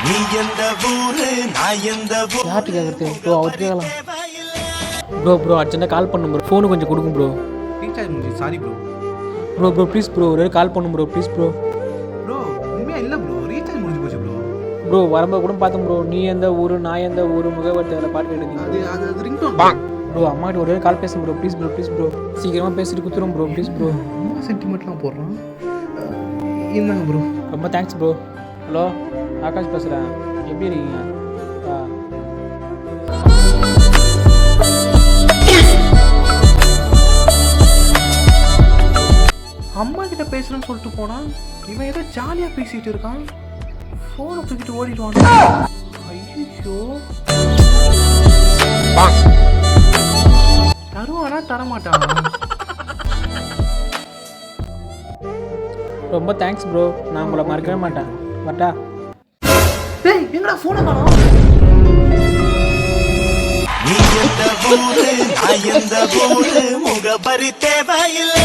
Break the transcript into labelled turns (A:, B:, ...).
A: யார்கிட்ட கேட்குறது ப்ரோ? அவர்கிட்ட கேட்கலாம். ப்ரோ அர்ஜென்ட்டாக கால் பண்ணும் ப்ரோ. ஃபோனு கொஞ்சம் கொடுக்கும் ப்ரோ.
B: ரீசார்ஜ் முடிஞ்சு. Sorry bro.
A: Bro please bro, ஒரு கால் பண்ணும் ப்ரோ, ப்ளீஸ் ப்ரோ.
B: ப்ரோ உண்மையாக இல்லை ப்ரோ, ரீசார்ஜ் முடிஞ்சு போச்சு ப்ரோ.
A: ப்ரோ வரும்போது கூட பார்த்தேன் ப்ரோ. நீ எந்த ஊர், நான் எந்த ஊர், முகவரி அதில் பாட்டு கேட்டுங்க.
B: அது ரிங்டோன்
A: ப்ரோ. அம்மாகிட்ட ஒரே கால் பேசும் bro, please bro, please bro. சீக்கிரமாக பேசிட்டு குத்துரும் ப்ரோ, ப்ளீஸ் ப்ரோ.
B: அம்மா சென்டிமெண்ட்லாம் போடுறான். இருந்தாங்க ப்ரோ.
A: ரொம்ப தேங்க்ஸ் ப்ரோ. ஹலோ, ஆகாஷ் பேசுகிறேன். எப்படி இருக்கீங்க?
B: அம்மா கிட்ட பேசுறேன்னு சொல்லிட்டு போனான். இவன் ஏதோ ஜாலியாக பேசிட்டு இருக்கான். ஃபோனை தூக்கிட்டு ஓடிடுவான். ஐயோ, தருவானா தரமாட்டான்.
A: ரொம்ப தேங்க்ஸ் ப்ரோ. நான் உங்களை மறக்கவே மாட்டேன். வரட்டா?
B: டேய் எங்கடா ஃபோனை காணோம்?
C: முகபரி தேவையில்லை.